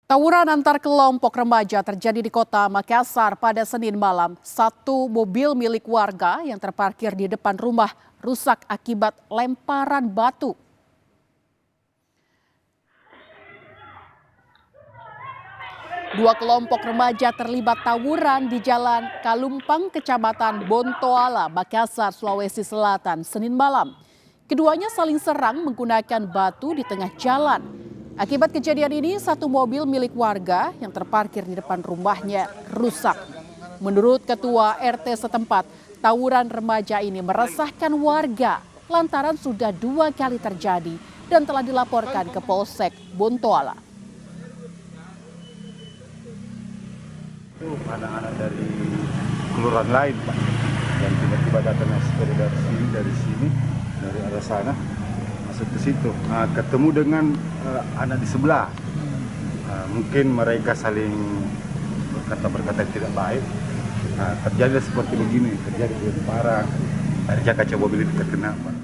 Tawuran antar kelompok remaja terjadi di kota Makassar pada Senin malam. Satu mobil milik warga yang terparkir di depan rumah rusak akibat lemparan batu. Dua kelompok remaja terlibat tawuran di Jalan Kalumpang, Kecamatan Bontoala, Makassar, Sulawesi Selatan, Senin malam. Keduanya saling serang menggunakan batu di tengah jalan. Akibat kejadian ini, satu mobil milik warga yang terparkir di depan rumahnya rusak. Menurut Ketua RT setempat, tawuran remaja ini meresahkan warga lantaran sudah 2 kali terjadi dan telah dilaporkan ke Polsek Bontoala. Itu anak-anak dari kelurahan lain, Pak, yang tiba-tiba datang dari sini, dari arah sana, masuk ke situ. Ketemu dengan anak di sebelah. Mungkin mereka saling berkata yang tidak baik. Terjadi seperti begini, terjadi lemparan. Akhirnya kaca mobil itu terkena, Pak.